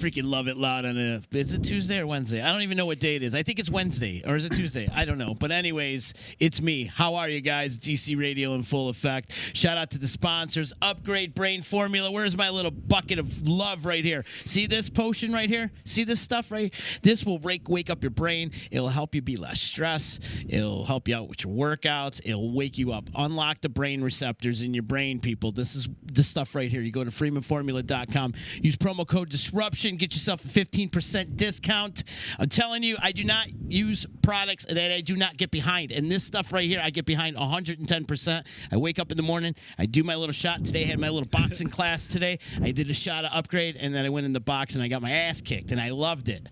freaking love it loud on a. Is it Tuesday or Wednesday? I don't even know what day it is. I think it's Wednesday, or is it Tuesday? I don't know. But anyways, it's me. How are you guys? It's EC Radio in full effect. Shout out to the sponsors. Upgrade Brain Formula. Where's my little bucket of love right here? See this potion right here? See this stuff right? This will wake up your brain. It'll help you be less stressed. It'll help you out with your workouts. It'll wake you up. Unlock the brain receptors in your brain, people. This is the stuff right here. You go to freemanformula.com. Use promo code DISRUPTION. Get yourself a 15% discount. I'm telling you, I do not use products that I do not get behind. And this stuff right here, I get behind 110%. I wake up in the morning. I do my little shot. Today I had my little boxing class today. I did a shot of Upgrade, and then I went in the box, and I got my ass kicked, and I loved it.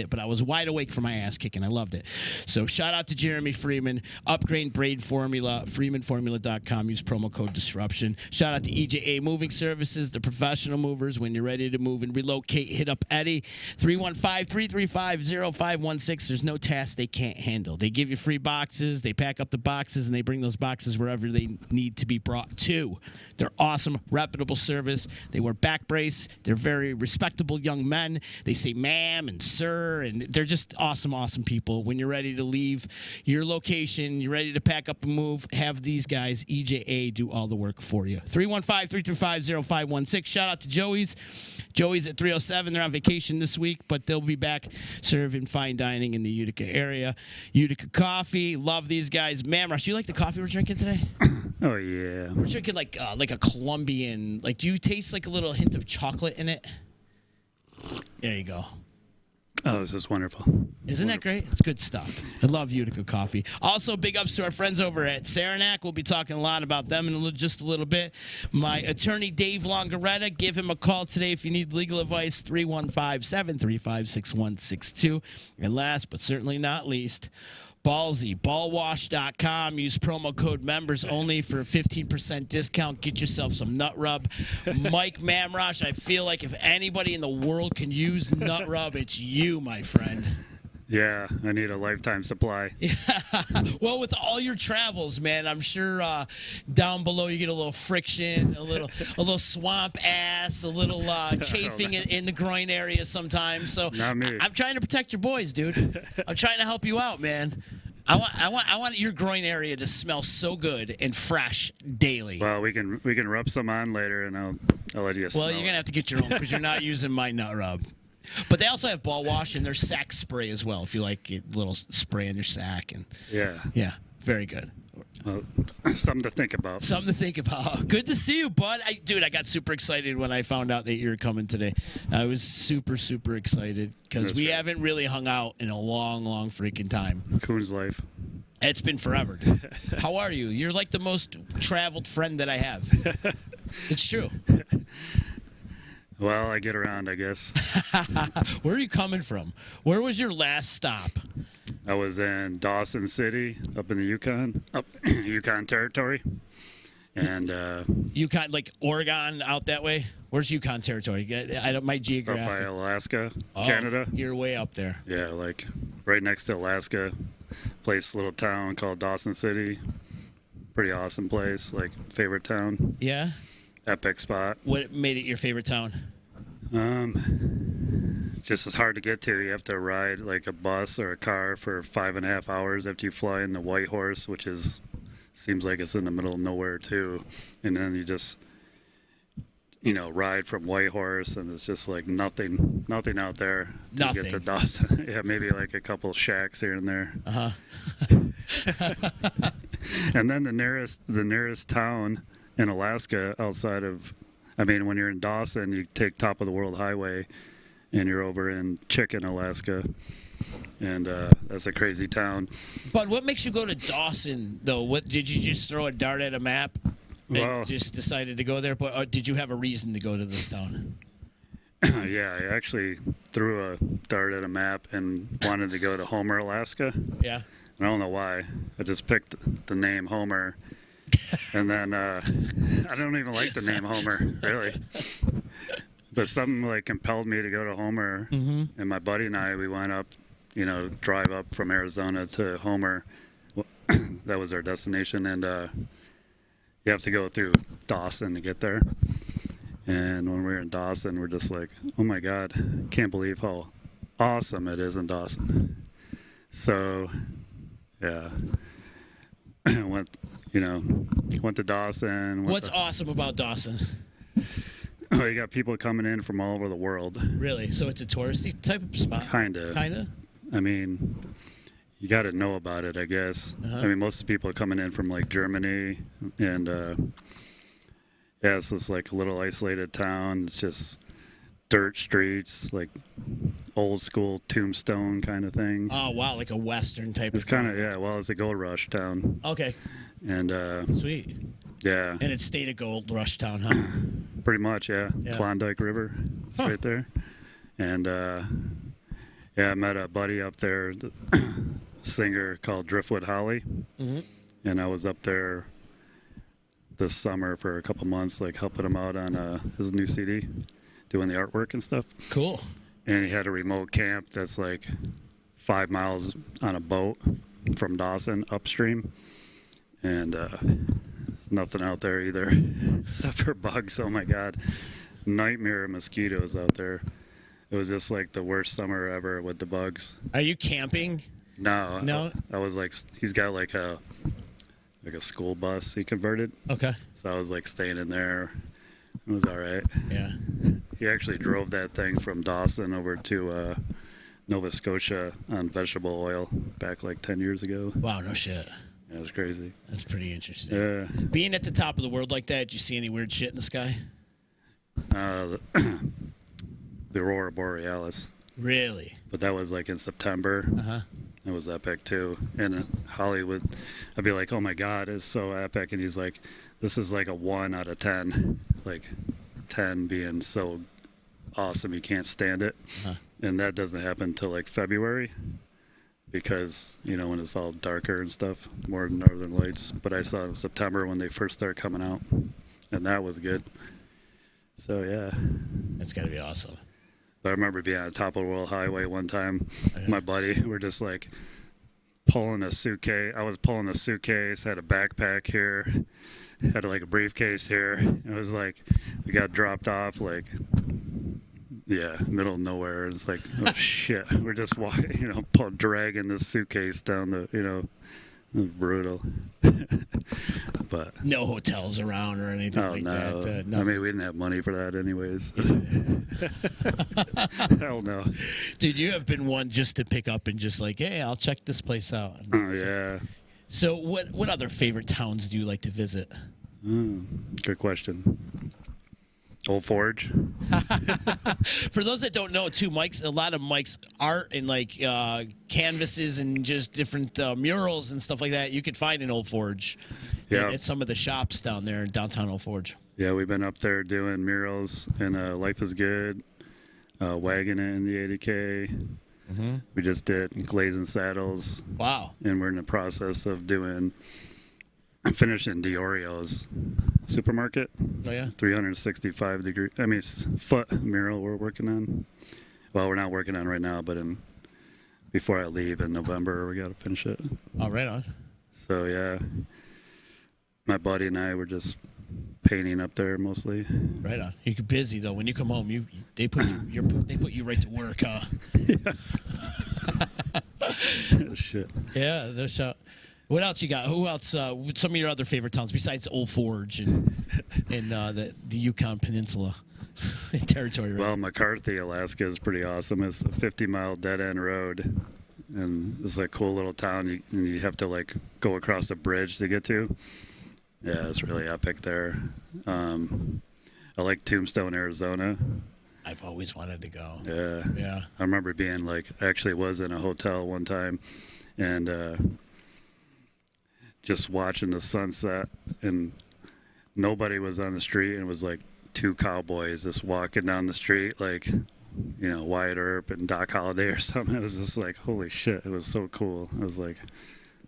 But I was wide awake for my ass kicking. I loved it. So shout out to Jeremy Freeman. Upgrade Brain Formula, freemanformula.com. Use promo code DISRUPTION. Shout out to EJA Moving Services, the professional movers. When you're ready to move and relocate, hit up Eddie, 315-335-0516. There's no task they can't handle. They give you free boxes. They pack up the boxes, and they bring those boxes wherever they need to be brought to. They're awesome, reputable service. They wear back brace. They're very respectable young men. They say ma'am and sir, and they're just awesome people. When you're ready to leave your location, you're ready to pack up and move, have these guys, EJA, do all the work for you. 315-335-0516. Shout out to Joey's at 307. They're on vacation this week, but they'll be back serving fine dining in the Utica area. Utica Coffee, love these guys. Mamrosh, you like the coffee we're drinking today? Oh yeah, we're drinking like a Colombian. Like, do you taste like a little hint of chocolate in it? There you go. Oh, this is wonderful. Isn't that great? It's good stuff. I love Utica Coffee. Also, big ups to our friends over at Saranac. We'll be talking a lot about them in just a little bit. My attorney, Dave Longaretta, give him a call today if you need legal advice, 315-735-6162. And last but certainly not least, Ballsy, ballwash.com. Use promo code members only for a 15% discount. Get yourself some nut rub. Mike Mamrosh, I feel like if anybody in the world can use nut rub, it's you, my friend. Yeah, I need a lifetime supply. Well, with all your travels, man, I'm sure down below you get a little friction, a little swamp ass, a little chafing in the groin area sometimes. So Not me. I'm trying to protect your boys, dude. I'm trying to help you out, man. I want your groin area to smell so good and fresh daily. Well, we can rub some on later, and I'll let you smell. Well, you're gonna have to get your own because you're not using my nut rub. But they also have ball wash and their sack spray as well. If you like a little spray in your sack, and yeah, very good. Well, something to think about. Something to think about. Good to see you, bud. Dude, I got super excited when I found out that you were coming today. I was super excited because we haven't really hung out in a long freaking time. Coon's life. It's been forever, dude. How are you? You're like the most traveled friend that I have. It's true. Well, I get around, I guess. Where are you coming from? Where was your last stop? I was in Dawson City, up in the Yukon Territory. And Yukon, like Oregon, out that way? Where's Yukon Territory? My geography. Up by Alaska, Canada. You're way up there. Yeah, like right next to Alaska. Little town called Dawson City. Pretty awesome place, like favorite town. Yeah? Epic spot. What made it your favorite town? Just as hard to get to. You have to ride like a bus or a car for 5.5 hours after you fly in the Whitehorse, which seems like it's in the middle of nowhere too. And then you just, ride from Whitehorse, and it's just like nothing out there to get to Dawson. Yeah, maybe like a couple shacks here and there. Uh-huh. And then the nearest town in Alaska when you're in Dawson, you take Top of the World Highway and you're over in Chicken, Alaska. And that's a crazy town. But what makes you go to Dawson, though? What did you just throw a dart at a map and just decided to go there? But did you have a reason to go to this town? Yeah, I actually threw a dart at a map and wanted to go to Homer, Alaska. Yeah. I don't know why. I just picked the name Homer. And then I don't even like the name Homer, really. But something compelled me to go to Homer. Mm-hmm. And my buddy and I, we went up, drive up from Arizona to Homer. That was our destination. And you have to go through Dawson to get there. And when we were in Dawson, we're just like, oh my God, can't believe how awesome it is in Dawson. So, yeah, went to Dawson. What's awesome about Dawson? Oh, you got people coming in from all over the world. Really? So it's a touristy type of spot? Kinda. I mean, you got to know about it, I guess. I mean, most of the people are coming in from like Germany, and yeah, it's just like a little isolated town. It's just dirt streets, like old school tombstone kind of thing. Oh wow, like a western type. It's kind of, yeah. Well, it's a gold rush town. Okay. And sweet. Yeah. And it stayed a gold rush town, huh? Pretty much, yeah. Klondike River, right there. And yeah, I met a buddy up there, singer called Driftwood Holly, and I was up there this summer for a couple months, like helping him out on his new CD, doing the artwork and stuff. Cool. And he had a remote camp that's like 5 miles on a boat from Dawson upstream, and nothing out there either except for bugs. Oh my God, nightmare of mosquitoes out there. It was just like the worst summer ever with the bugs. Are you camping? No. I was like, he's got like a school bus he converted. Okay. So I was like staying in there. It was all right. Yeah. He actually drove that thing from Dawson over to Nova Scotia on vegetable oil back like 10 years ago. Wow, no shit. Yeah, it was crazy. That's pretty interesting. Yeah. Being at the top of the world like that, did you see any weird shit in the sky? The Aurora Borealis. Really? But that was like in September. It was epic too. And in Hollywood, I'd be like, oh my God, it's so epic. And he's like, this is like a 1 out of 10. Like 10 being so awesome you can't stand it. And that doesn't happen until like February, because, you know, when it's all darker and stuff, more northern lights. But I saw it in September when they first started coming out, and that was good. So yeah. That's got to be awesome. But I remember being on the top of the World Highway one time. My buddy, we're just like pulling a suitcase. I was pulling a suitcase, had a backpack here, had like a briefcase here. It was like we got dropped off like, yeah, middle of nowhere. It's like, oh shit, we're just walking, you know, dragging this suitcase down the, you know, it was brutal. But no hotels around or anything like that. I mean, we didn't have money for that anyways. Hell no. Dude, you have been one just to pick up and just like, hey, I'll check this place out. Yeah. So what other favorite towns do you like to visit? Good question. Old Forge. For those that don't know, too, a lot of Mike's art and like canvases and just different murals and stuff like that you could find in Old Forge. Yeah. At some of the shops down there in downtown Old Forge. Yeah, we've been up there doing murals and Life is Good, Wagon in the 80K. We just did Glazing Saddles. Wow. And we're in the process of finishing Diorio's supermarket. Oh, yeah. 365-foot mural we're working on. Well, we're not working on right now, but before I leave in November, we got to finish it. Oh, right on. So, yeah. My buddy and I were just painting up there mostly. Right on. You're busy though. When you come home, they put you right to work, huh? Shit. Yeah, no shot. What else you got? Who else? Some of your other favorite towns besides Old Forge and the Yukon Peninsula territory? Right? Well, McCarthy, Alaska is pretty awesome. It's a 50-mile dead-end road, and it's a cool little town. You have to like go across a bridge to get to. Yeah, it's really epic there. I like Tombstone, Arizona. I've always wanted to go. Yeah. Yeah. I remember being like, actually was in a hotel one time, and just watching the sunset, and nobody was on the street, and it was like 2 cowboys just walking down the street, like, you know, Wyatt Earp and Doc Holliday or something. It was just like, holy shit, it was so cool. It was like,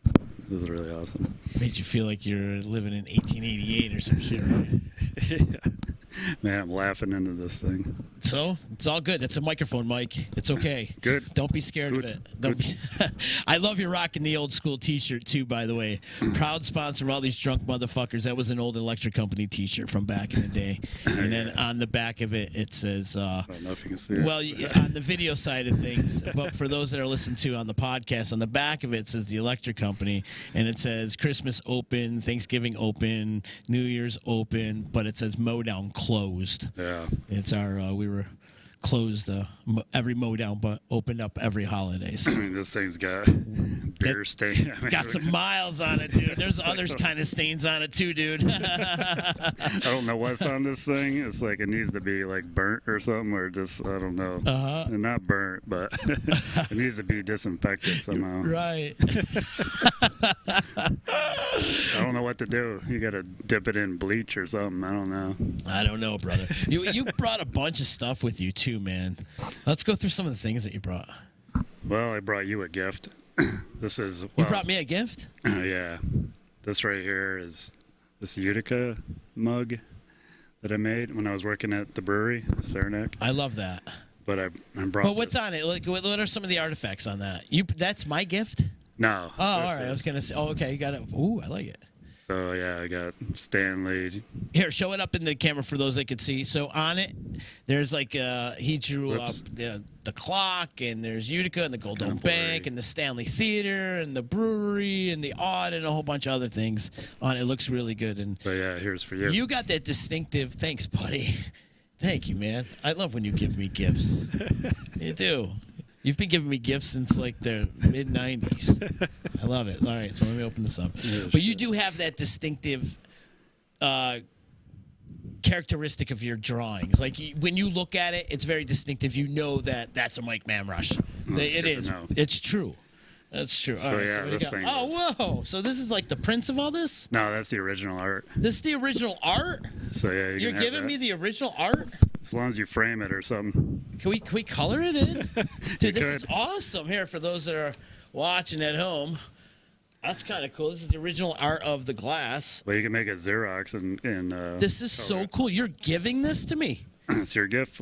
it was really awesome. Made you feel like you're living in 1888 or some shit, right? Yeah. Man, I'm laughing into this thing. So it's all good. That's a microphone, Mike. It's okay. Good. Don't be scared Good. of it. Don't be. I love you rocking the old school T-shirt too. By the way, proud sponsor of all these drunk motherfuckers. That was an old electric company T-shirt from back in the day. And then on the back of it, it says. I don't know if you can see it. Well, on the video side of things, but for those that are listening to on the podcast, on the back of it says the electric company, and it says Christmas open, Thanksgiving open, New Year's open, but it says Mowdown closed. Yeah. It's our we were closed every Mowdown, but opened up every holiday. So I mean, this thing's got beer stain. it's got some miles on it, dude. There's others kind of stains on it too, dude. I don't know what's on this thing. It's like it needs to be like burnt or something, or just I don't know. And not burnt, but it needs to be disinfected somehow. Right. I don't know what to do. You got to dip it in bleach or something. I don't know. I don't know, brother. You brought a bunch of stuff with you too, man. Let's go through some of the things that you brought. Well, I brought you a gift. This is You brought me a gift? Yeah. This right here is this Utica mug that I made when I was working at the brewery, Saranac. I love that. But I brought. But what's on it? Like, what are some of the artifacts on that? That's my gift? No. Oh, all right. I was gonna say. Oh, okay. You got it. Ooh, I like it. So yeah, I got Stanley. Here, show it up in the camera for those that could see. So on it, there's like he drew up the clock, and there's Utica and the Golden Bank and the Stanley Theater and the brewery and the Odd and a whole bunch of other things on it. It looks really good. And But yeah, here's for you. you got that distinctive. Thanks, buddy. Thank you, man. I love when you give me gifts. You do. You've been giving me gifts since like the mid '90s. I love it. All right, so let me open this up. Yeah, but you do have that distinctive characteristic of your drawings. Like when you look at it, it's very distinctive. You know that that's a Mike Mamrosh. It is. It's true. That's true. So all right, yeah, so this thing. Oh, whoa! So this is like the prints of all this? No, that's the original art. This is the original art? So yeah, You're giving me the original art? As long as you frame it or something. Can we color it in? Dude, this is could. awesome. Here, for those that are watching at home, that's kind of cool. This is the original art of the glass. Well, you can make a Xerox and This is so cool. You're giving this to me? It's your gift.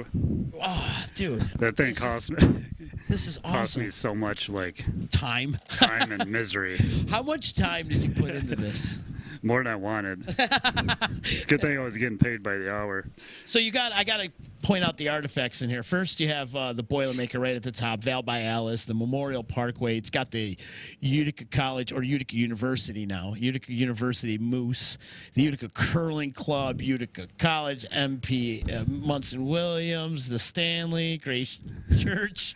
Oh, dude. That thing cost me. This is awesome. Cost me so much, like time and misery. How much time did you put into this? More than I wanted. It's a good thing I was getting paid by the hour. So I got to point out the artifacts in here. First, you have the Boilermaker right at the top, Val by Alice, the Memorial Parkway. It's got the Utica College or Utica University now, Utica University Moose, the Utica Curling Club, Utica College, MP Munson Williams, the Stanley, Grace Church,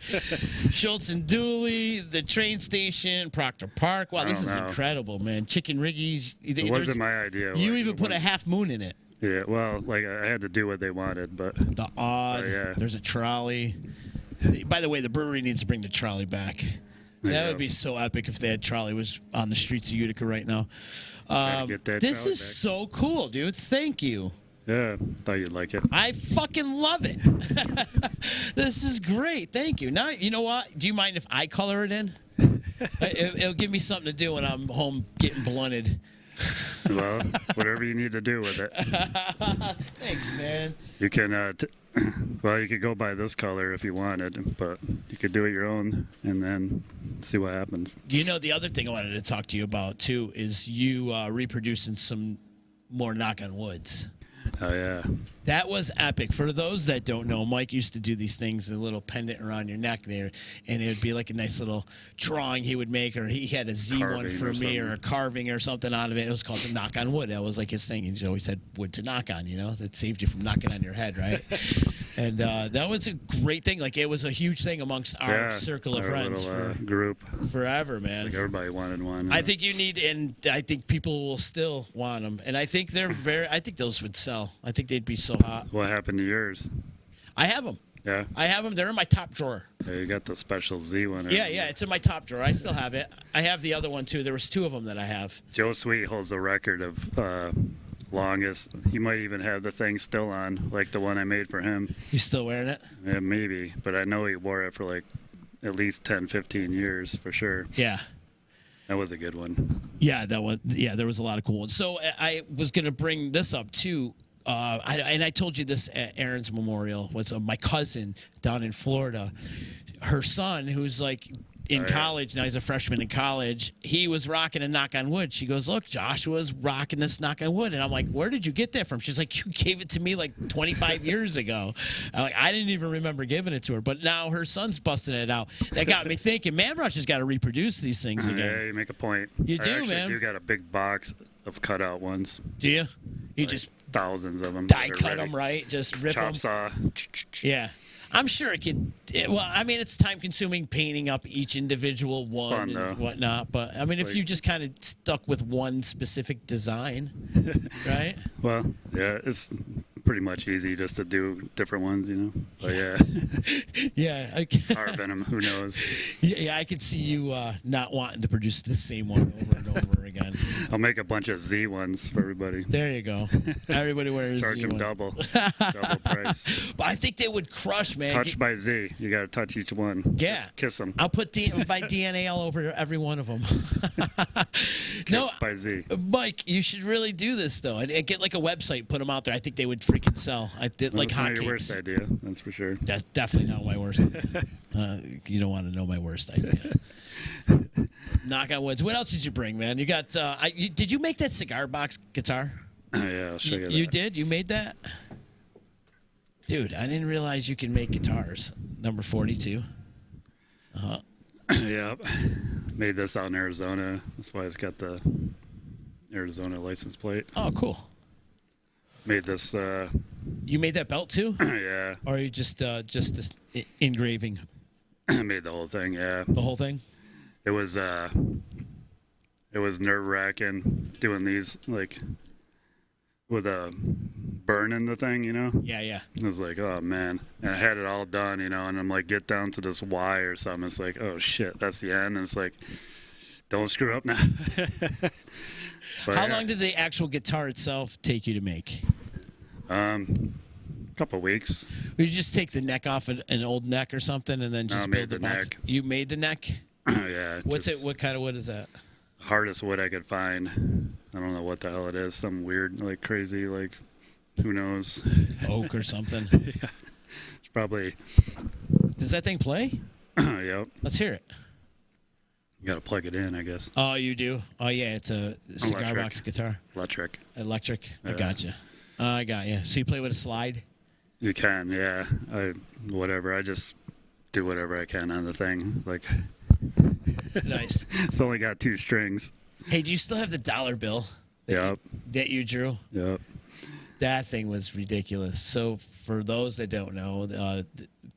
Schultz and Dooley, the train station, Proctor Park. Wow, this is incredible, man. Chicken Riggies. It wasn't my idea. You even put a half moon in it. Yeah, well, like I had to do what they wanted, but the Odd. Yeah. There's a trolley. By the way, the brewery needs to bring the trolley back. That would be so epic if that trolley was on the streets of Utica right now. This is so cool, dude. Thank you. Yeah, thought you'd like it. I fucking love it. This is great. Thank you. Now, you know what? Do you mind if I color it in? It'll give me something to do when I'm home getting blunted. Well, whatever you need to do with it. Thanks, man. You can, well, you could go by this color if you wanted, but you could do it your own and then see what happens. You know, the other thing I wanted to talk to you about, too, is you reproducing some more Knock on Woods. Oh, yeah. That was epic. For those that don't know, Mike used to do these things, a little pendant around your neck there, and it would be like a nice little drawing he would make, or he had a Z Carving one for me, or a carving or something out of it. It was called the Knock on Wood. That was like his thing. He always had wood to knock on, you know? That saved you from knocking on your head, right? And that was a great thing. Like, it was a huge thing amongst our circle of friends. Little, group. Forever, man. Like everybody wanted one. I think you need, and I think people will still want them. And I think I think those would sell. I think they'd be so hot. What happened to yours? I have them. Yeah. I have them. They're in my top drawer. Yeah, you got the special Z one. Yeah, it's in my top drawer. I still have it. I have the other one, too. There was two of them that I have. Joe Sweet holds the record of longest. He might even have the thing still on, like the one I made for him. You still wearing it? Yeah, maybe. But I know he wore it for like at least 10, 15 years for sure. Yeah. That was a good one. Yeah, there was a lot of cool ones. So I was going to bring this up, too. I told you this at Aaron's memorial was my cousin down in Florida. Her son, who's like in college now, he's a freshman in college. He was rocking a Knock on Wood. She goes, "Look, Joshua's rocking this Knock on Wood," and I'm like, "Where did you get that from?" She's like, "You gave it to me like 25 years ago." I'm like, I didn't even remember giving it to her, but now her son's busting it out. That got me thinking. Mamrosh has got to reproduce these things again. Yeah, you make a point. You do, actually, man. You got a big box of cutout ones. Do you? You Like just thousands of them. die cut them, right? Just rip them. Chop saw. Yeah. I'm sure it can. Well, I mean, it's time consuming painting up each individual one fun, and though. whatnot. But I mean, if you just kind of stuck with one specific design, right? Well, yeah, it's pretty much easy just to do different ones, you know. But yeah, Yeah. Okay. Heart Venom, who knows? Yeah, I could see you not wanting to produce the same one over and over again. I'll make a bunch of Z ones for everybody. There you go. Everybody wears Charge them one. double price. But I think they would crush, man. Touched by Z, you got to touch each one. Yeah. Just kiss them. I'll put my DNA all over every one of them. No, by Z. Mike, you should really do this though, and get like a website, put them out there. I think they would freaking sell. I did like That's not your hotcakes. worst idea, that's for sure. That's definitely not my worst. You don't want to know my worst idea. Knock on woods. What else did you bring, man? You got? Did you make that cigar box guitar? Yeah, I'll show you that. You did? You made that? Dude, I didn't realize you can make guitars. Number 42. Yep. Made this out in Arizona. That's why it's got the Arizona license plate. Oh, cool. Made this, You made that belt too? yeah. Or you just this engraving? Made the whole thing, yeah. The whole thing? It was nerve-wracking doing these, like, with a burn in the thing, you know? Yeah, yeah. I was like, oh, man. And I had it all done, you know, and I'm like, get down to this Y or something. It's like, oh, shit, that's the end. And it's like, don't screw up now. But, How long did the actual guitar itself take you to make? A couple weeks. Or you just take the neck off an old neck or something and then just I build made the the box? neck. You made the neck? Yeah. What's just it? What kind of wood is that? hardest wood I could find. I don't know what the hell it is. Some weird, like, crazy, like, who knows? Oak or something? Yeah. It's probably... Does that thing play? Yep. Let's hear it. You got to plug it in, I guess. Oh, you do? Oh, yeah, it's a cigar Electric. box guitar. Electric. Electric. I Yeah. gotcha. I got you. So you play with a slide? You can, yeah. Whatever. I just do whatever I can on the thing. Like, Nice. it's only got 2 strings. Hey, do you still have the dollar bill Yep. that you drew? Yep. That thing was ridiculous. So for those that don't know,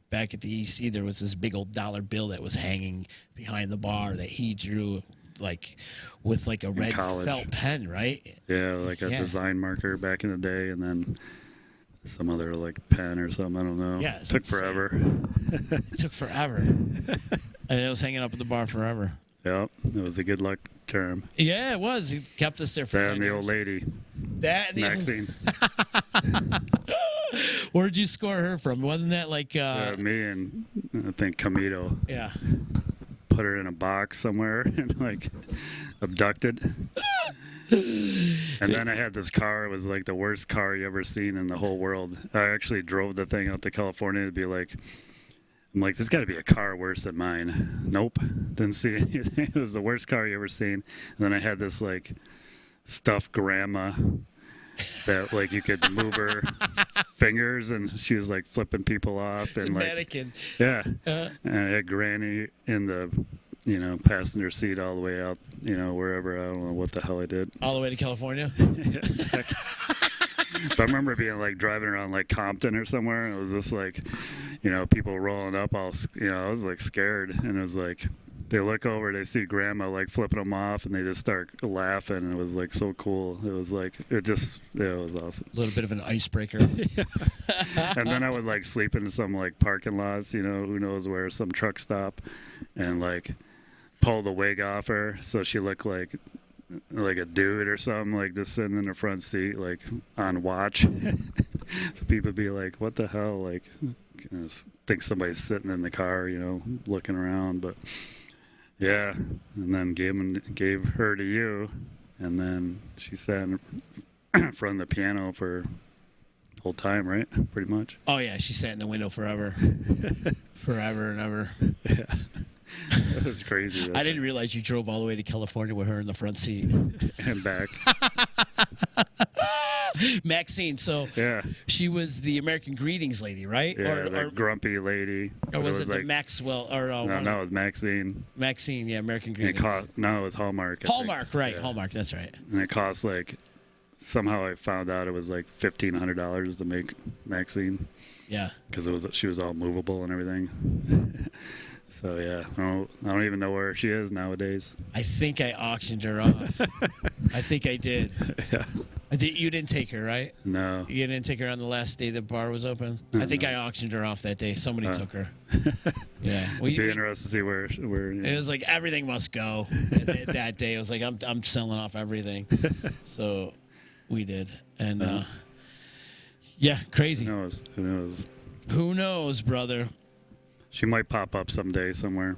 back at the EC, there was this big old dollar bill that was hanging behind the bar that he drew, like with like a red college. felt pen, right? Yeah, like a Yeah. design marker back in the day, and then some other, like, pen or something. I don't know. Yeah, it's Took insane. forever. It took forever, and it was hanging up at the bar forever. Yep. It was a good luck charm. Yeah, it was. He kept us there for That 10 and the years. old lady, That and the Maxine. Where'd you score her from? Wasn't that like Me and, I think, Camito. yeah. Put her in a box somewhere and, like, abducted. And then I had this car. It was like the worst car you ever seen in the whole world. I actually drove the thing out to California to be like, I'm like, there's got to be a car worse than mine. Nope. Didn't see anything. It was the worst car you ever seen. And then I had this, like, stuffed grandma that, like, you could move her fingers and she was, like, flipping people off. And, like, Mannequin. yeah. And I had Granny in the, you know, passenger seat all the way out, you know, wherever. I don't know what the hell I did. All the way to California. But I remember being, like, driving around, like, Compton or somewhere, and it was just, like, you know, people rolling up all, you know, I was, like, scared. And it was, like, they look over, they see Grandma, like, flipping them off, and they just start laughing. And it was, like, so cool. It was, like, it was awesome. A little bit of an icebreaker. And then I would, like, sleep in some, like, parking lots, you know, who knows where, some truck stop, and, like, pull the wig off her so she looked like a dude or something, like, just sitting in the front seat, like, on watch. So people would be like, what the hell, like, you know, think somebody's sitting in the car, you know, looking around. But yeah, and then gave her to you, and then she sat in front of the piano for whole time, right? Pretty much. Oh yeah, she sat in the window forever, forever and ever. Yeah, that was crazy. I didn't realize you drove all the way to California with her in the front seat and back. Maxine, so Yeah, she was the American Greetings lady, right? yeah, that grumpy lady. Or was it like, the Maxwell? Or no, it was Maxine. Maxine, yeah, American And Greetings. no, it was Hallmark. I Hallmark, think. right? Yeah. Hallmark, that's right. And it cost like, somehow I found out it was like $1,500 to make Maxine. Yeah. Because she was all movable and everything. So yeah, I don't even know where she is nowadays. I think I auctioned her off. I think I did. Yeah. You didn't take her, right? No. You didn't take her on the last day the bar was open? I think I auctioned her off that day. Somebody took her. Yeah. Well, It'd be interesting to see where. It was like everything must go that day. It was like I'm selling off everything. So we did, and yeah, crazy. Who knows? Who knows? Who knows, brother? She might pop up someday somewhere.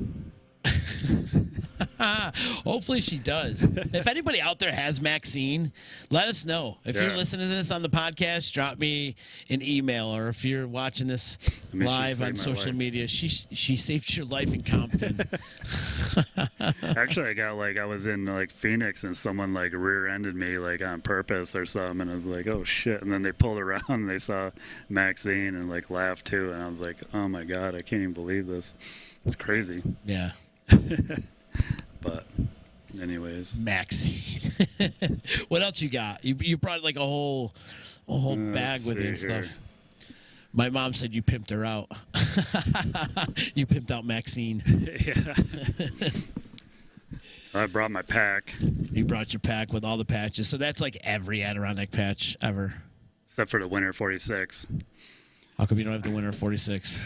Hopefully she does. If anybody out there has Maxine, let us know. If you're listening to this on the podcast, drop me an email, or if you're watching this live on social media, she saved your life in Compton. Actually, I was in like Phoenix and someone like rear-ended me like on purpose or something, and I was like, oh shit, and then they pulled around and they saw Maxine and like laughed too, and I was like, oh my god, I can't even believe this. It's crazy. Yeah. But anyways, Maxine. What else you got? You brought like a whole bag with you and stuff. My mom said you pimped her out. You pimped out Maxine. Yeah. I brought my pack. You brought your pack with all the patches. So that's like every Adirondack patch ever. Except for the Winter 46. How come you don't have the Winter 46?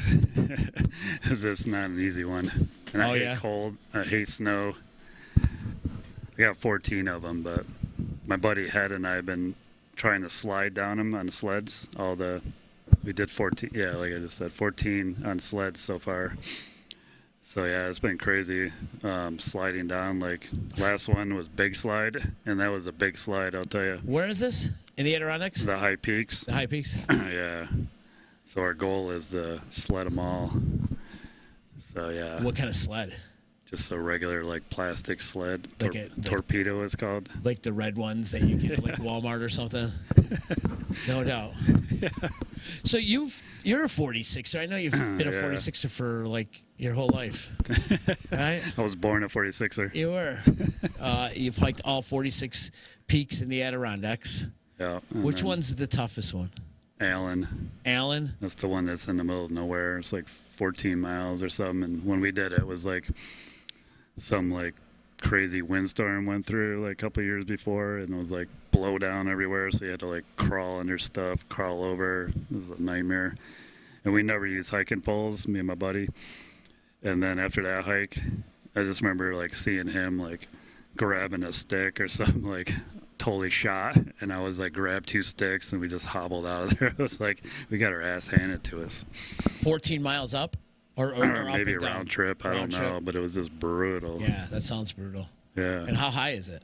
It's just not an easy one. And I hate cold. I hate snow. I got 14 of them, but my buddy Head and I have been trying to slide down them on sleds. We did 14, yeah, like I just said, 14 on sleds so far. So yeah, it's been crazy sliding down. Like last one was Big Slide, and that was a big slide, I'll tell you. Where is this? In the Adirondacks? The High Peaks. The High Peaks? Yeah. So our goal is to sled them all. So yeah. What kind of sled? Just a regular like plastic sled. Like torpedo is called. Like the red ones that you get at like Walmart or something. No doubt. Yeah. So you're a 46er. I know you've been a 46er for like your whole life, right? I was born a 46er. You were. You've hiked all 46 peaks in the Adirondacks. Yeah. Which one's the toughest one? Allen. Allen? That's the one that's in the middle of nowhere. It's like 14 miles or something. And when we did it, it was like some like crazy windstorm went through like a couple of years before, and it was like blow down everywhere. So you had to like crawl under stuff, crawl over. It was a nightmare. And we never used hiking poles, me and my buddy. And then after that hike, I just remember like seeing him like grabbing a stick or something, like totally shot, and I was like, grab 2 sticks, and we just hobbled out of there. It was like we got our ass handed to us. 14 miles up, or maybe up a round trip. I don't know, but it was just brutal. Yeah, that sounds brutal. Yeah. And how high is it?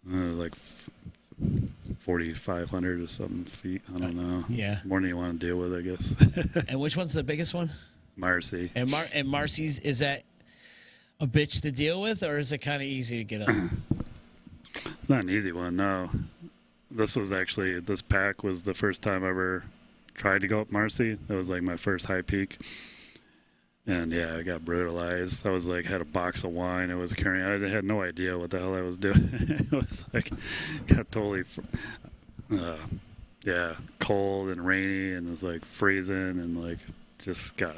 Like 4,500 or something feet. I don't know. Yeah. More than you want to deal with, I guess. And which one's the biggest one? Marcy. And Marcy's, is that a bitch to deal with, or is it kind of easy to get up? It's not an easy one, no. This pack was the first time I ever tried to go up Marcy. It was like my first high peak. And yeah, I got brutalized. I was like, had a box of wine I was carrying. I had no idea what the hell I was doing. It was like, got totally, cold and rainy, and it was like freezing, and like just got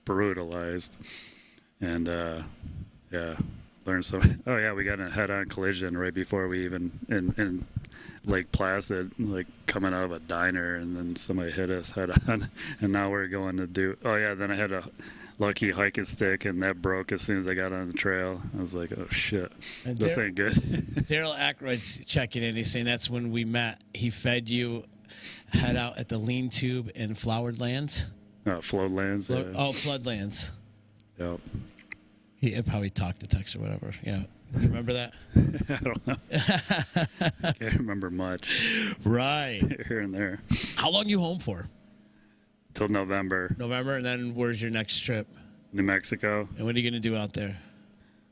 brutalized. And learned some. Oh yeah, we got in a head-on collision right before we even in Lake Placid, like coming out of a diner, and then somebody hit us head-on, and now we're going to do. Oh yeah, then I had a lucky hiking stick, and that broke as soon as I got on the trail. I was like, oh shit, this ain't good. Daryl Ackroyd's checking in. He's saying that's when we met. He fed you head out at the lean tube in Flowered Lands. Floodlands. Floodlands. Yep. He probably talked to Tex or whatever. Yeah. You remember that? I don't know. Can't remember much. Right. Here and there. How long you home for? Till November. November, and then where's your next trip? New Mexico. And what are you going to do out there?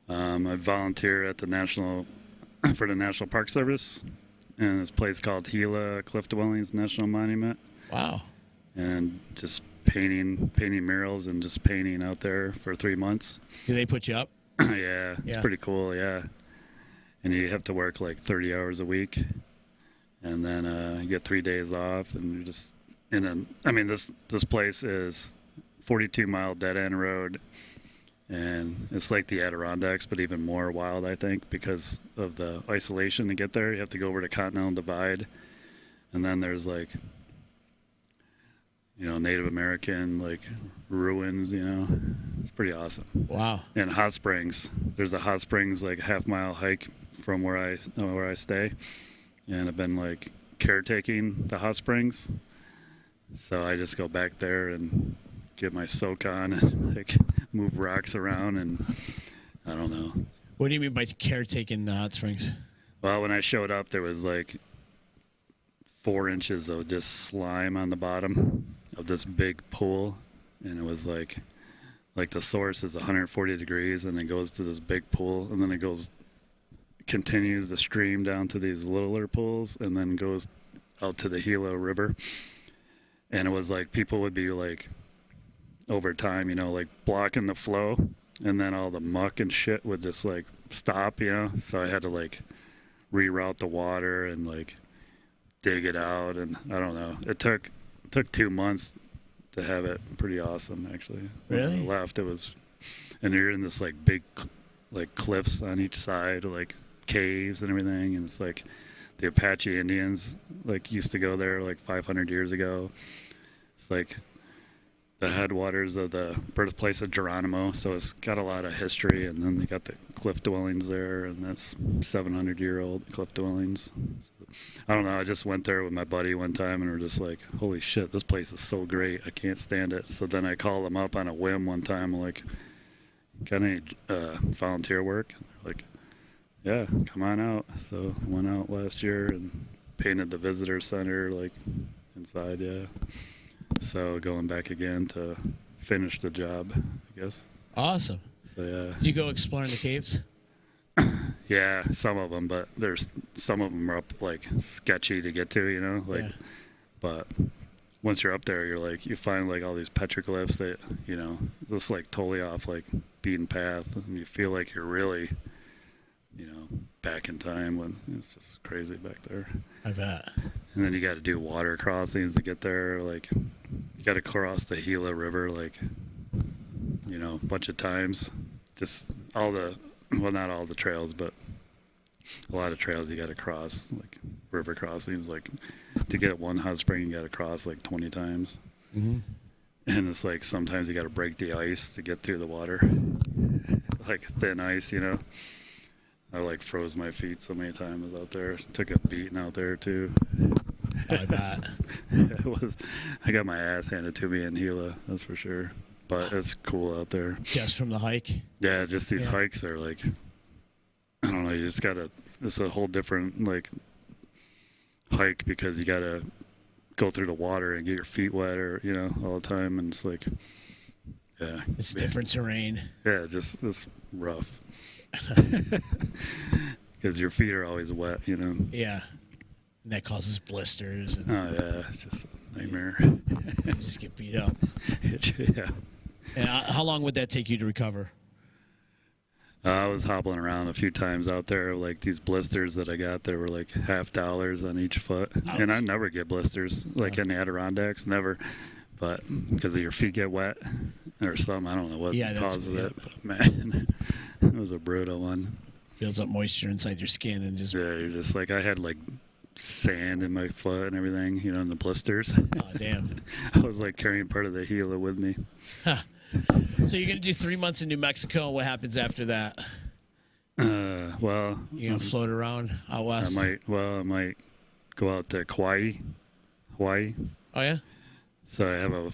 I volunteer at the National Park Service in this place called Gila Cliff Dwellings National Monument. Wow. And just painting murals and just painting out there for 3 months. Do they put you up? Yeah, it's pretty cool, yeah. And you have to work like 30 hours a week. And then you get 3 days off, and you're just this place is 42-mile dead-end road. And it's like the Adirondacks, but even more wild, I think, because of the isolation to get there. You have to go over the Continental Divide. And then there's like, Native American like ruins, It's pretty awesome. Wow. And hot springs. There's a hot springs like half-mile hike from where I stay. And I've been like caretaking the hot springs. So I just go back there and get my soak on and like move rocks around, and I don't know. What do you mean by caretaking the hot springs? Well, when I showed up, there was like 4 inches of just slime on the bottom of this big pool, and it was like the source is 140 degrees, and it goes to this big pool, and then it continues the stream down to these littler pools, and then goes out to the Gila River. And it was like people would be like, over time, like blocking the flow, and then all the muck and shit would just like stop, So I had to like reroute the water and like dig it out, and I don't know. It took 2 months to have it pretty awesome, actually. Really? When I left, it was, and you're in this like big like cliffs on each side, like caves and everything, and it's like the Apache Indians like used to go there like 500 years ago. It's like the headwaters of the birthplace of Geronimo, so it's got a lot of history. And then they got the cliff dwellings there, and that's 700-year-old cliff dwellings. I don't know, I just went there with my buddy one time, and we're just like, holy shit, this place is so great, I can't stand it. So then I called them up on a whim one time, like, got any volunteer work? They're like, yeah, come on out. So I went out last year and painted the visitor center, like, inside, yeah. So going back again to finish the job, I guess. Awesome. So yeah. Did you go exploring the caves? Yeah, some of them, but there's some of them are up like sketchy to get to, like. Yeah. But once you're up there, you're like, you find like all these petroglyphs that just like totally off like beaten path, and you feel like you're really, back in time when it's just crazy back there. I bet. And then you got to do water crossings to get there. Like, you got to cross the Gila River, like, a bunch of times. Just not all the trails, but a lot of trails you got to cross, like river crossings. Like, to get one hot spring, you got to cross like 20 times. Mm-hmm. And it's like sometimes you got to break the ice to get through the water, like thin ice, I like froze my feet so many times out there. Took a beating out there too. I bet. I got my ass handed to me in Gila, that's for sure. But it's cool out there. Just from the hike? Yeah, just these hikes are like, I don't know, you just gotta, it's a whole different like hike, because you gotta go through the water and get your feet wet, or all the time, and it's like, yeah. It's different terrain. Yeah, it's rough. Because your feet are always wet, Yeah. And that causes blisters. And oh, yeah. It's just a nightmare. You just get beat up. Yeah. And how long would that take you to recover? I was hobbling around a few times out there, like these blisters that I got that were like $50 on each foot. Ouch. And I never get blisters, like in the Adirondacks, never. But because your feet get wet or something, I don't know what causes it. But man, it was a brutal one. Builds up moisture inside your skin and just... Yeah, you're just like, I had like sand in my foot and everything, in the blisters. Oh, damn. I was like carrying part of the Gila with me. Huh. So you're going to do 3 months in New Mexico. What happens after that? Well... You going to float around out west? I might go out to Hawaii. Oh, yeah? So I have a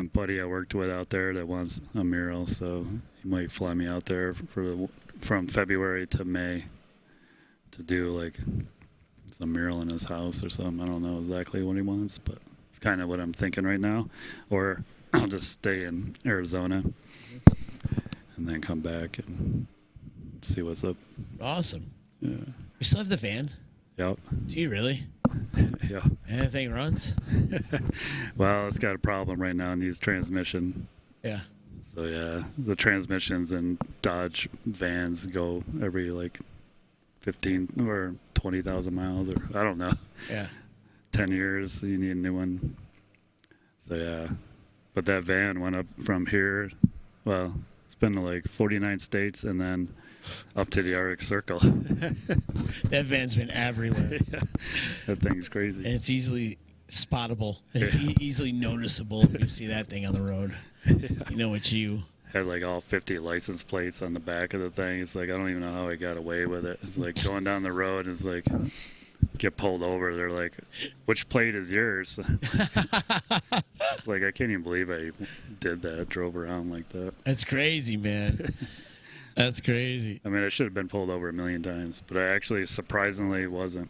buddy I worked with out there that wants a mural, so he might fly me out there for from February to May to do like some mural in his house or something. I don't know exactly what he wants, but it's kind of what I'm thinking right now. Or I'll just stay in Arizona and then come back and see what's up. Awesome. Yeah. You still have the van? Yep. Do you really? Yeah. And the thing runs? Well, it's got a problem right now. It needs transmission. Yeah. So yeah, the transmissions in Dodge vans go every like 15 or 20,000 miles, or I don't know. Yeah. 10 years, you need a new one. So yeah, but that van went up from here. Well, it's been to like 49 states and then up to the Arctic Circle. That van's been everywhere. Yeah, that thing's crazy. And it's easily spottable. It's easily noticeable if you see that thing on the road. Yeah. You know it's you. Had like all 50 license plates on the back of the thing. It's like, I don't even know how I got away with it. It's like going down the road, it's like, get pulled over. They're like, which plate is yours? It's like, I can't even believe I did that, drove around like that. That's crazy, man. That's crazy. I mean, I should have been pulled over a million times, but I actually surprisingly wasn't.